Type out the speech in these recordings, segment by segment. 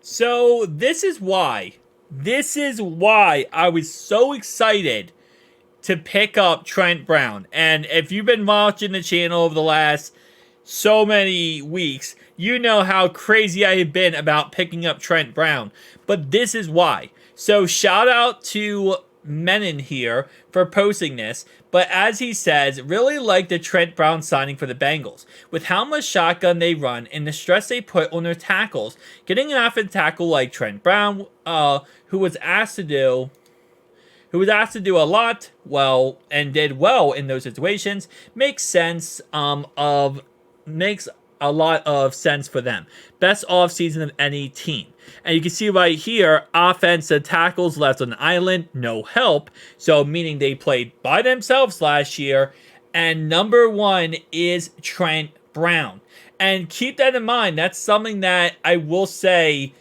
So this is why I was so excited to pick up Trent Brown. And if you've been watching the channel over the last so many weeks, you know how crazy I have been about picking up Trent Brown. But this is why. So shout out to Menon here for posting this. But as he says, really like the Trent Brown signing for the Bengals. With how much shotgun they run and the stress they put on their tackles, getting an offensive tackle like Trent Brown, who was asked to do a lot well and did well in those situations, makes a lot of sense for them. Best offseason of any team. And you can see right here, offensive tackles left on the island, no help. So meaning they played by themselves last year. And number one is Trent Brown. And keep that in mind. That's something that I will say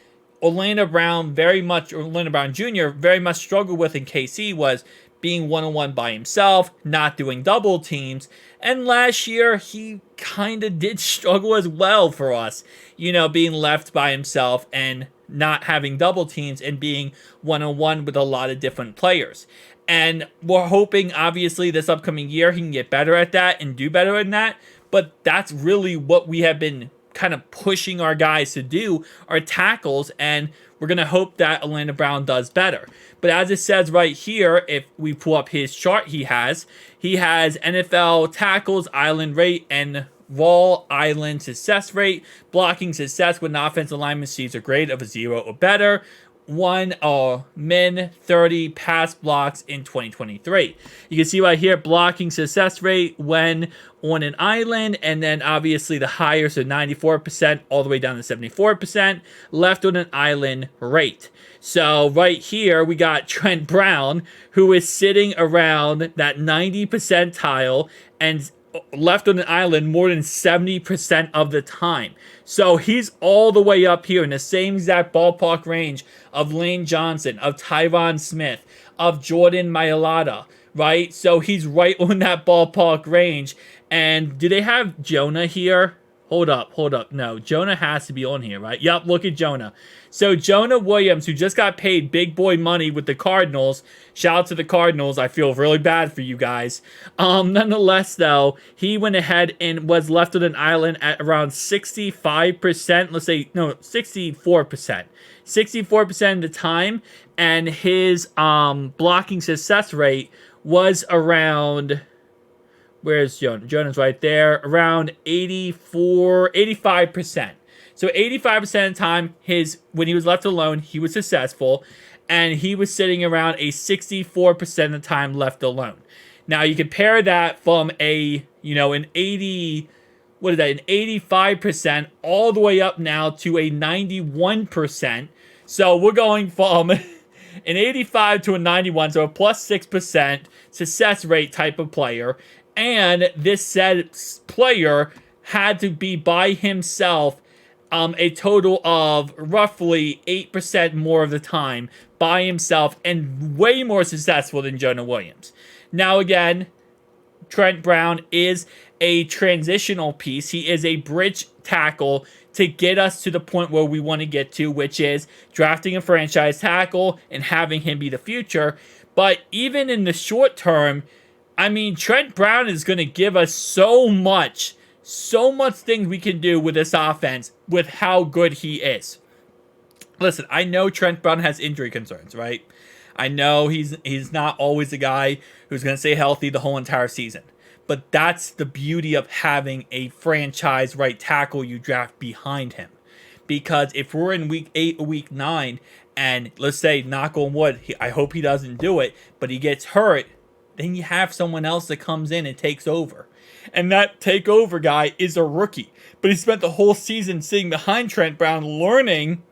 Orlando Brown Jr. very much struggled with in KC was being one-on-one by himself, not doing double teams. And last year, he kind of did struggle as well for us, being left by himself and not having double teams and being one-on-one with a lot of different players. And we're hoping, obviously, this upcoming year he can get better at that and do better in that. But that's really what we have been kind of pushing our guys to do, our tackles, and we're going to hope that Orlando Brown does better. But as it says right here, if we pull up his chart he has NFL tackles, island rate, and raw island success rate. Blocking success when offensive lineman sees a grade of a 0 or better. 1 min 30 pass blocks in 2023. You can see right here blocking success rate when on an island, and then obviously the higher, so 94% all the way down to 74% left on an island rate. So right here we got Trent Brown, who is sitting around that 90 percentile and left on an island more than 70% of the time. So he's all the way up here in the same exact ballpark range of Lane Johnson, of Tyron Smith, of Jordan Mailata, right? So he's right on that ballpark range. And do they have Jonah here? Hold up. No, Jonah has to be on here, right? Yep, look at Jonah. So Jonah Williams, who just got paid big boy money with the Cardinals. Shout out to the Cardinals. I feel really bad for you guys. Nonetheless, though, he went ahead and was left on an island at around 65%. Let's say, no, 64%. 64% of the time. And his blocking success rate was around... Where's Jonah? Jonah's right there. Around 85%. So 85% of the time, when he was left alone, he was successful. And he was sitting around a 64% of the time left alone. Now, you compare that from an 85% all the way up now to a 91%. So we're going from an 85 to a 91, so a plus 6% success rate type of player. And this said player had to be by himself a total of roughly 8% more of the time by himself and way more successful than Jonah Williams. Now again, Trent Brown is a transitional piece. He is a bridge tackle to get us to the point where we want to get to, which is drafting a franchise tackle and having him be the future. But even in the short term, I mean, Trent Brown is going to give us so much things we can do with this offense with how good he is. Listen, I know Trent Brown has injury concerns, right? I know he's not always the guy who's going to stay healthy the whole entire season. But that's the beauty of having a franchise right tackle you draft behind him. Because if we're in week 8 or week 9, and let's say, knock on wood, I hope he doesn't do it, but he gets hurt, then you have someone else that comes in and takes over. And that takeover guy is a rookie. But he spent the whole season sitting behind Trent Brown, learning,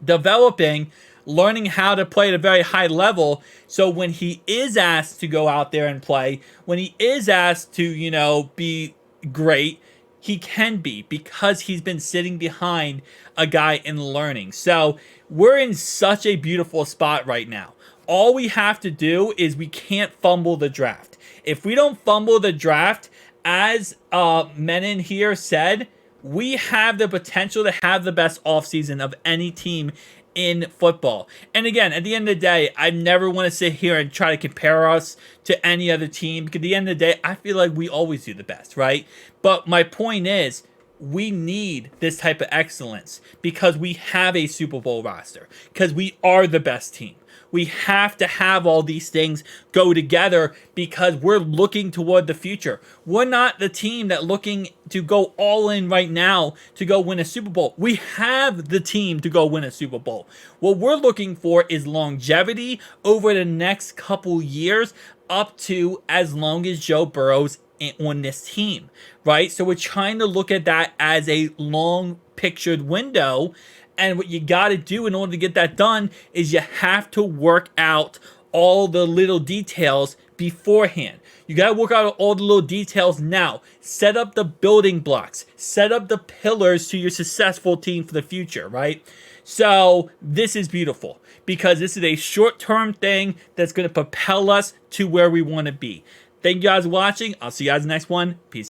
developing, learning how to play at a very high level. So when he is asked to go out there and play, when he is asked to, be great, he can be, because he's been sitting behind a guy and learning. So we're in such a beautiful spot right now. All we have to do is we can't fumble the draft. If we don't fumble the draft, as Menon here said, We have the potential to have the best offseason of any team in football. And again, at the end of the day, I never want to sit here and try to compare us to any other team, because at the end of the day, I feel like we always do the best, right? But my point is, we need this type of excellence because we have a Super Bowl roster, because we are the best team. We have to have all these things go together because we're looking toward the future. We're not the team that looking to go all in right now to go win a Super Bowl. We have the team to go win a Super Bowl. What we're looking for is longevity over the next couple years, up to as long as Joe Burrow's on this team, right? So we're trying to look at that as a long pictured window. And what you got to do in order to get that done is you have to work out all the little details beforehand. You got to work out all the little details now. Set up the building blocks. Set up the pillars to your successful team for the future, right? So this is beautiful because this is a short-term thing that's going to propel us to where we want to be. Thank you guys for watching. I'll see you guys in the next one. Peace.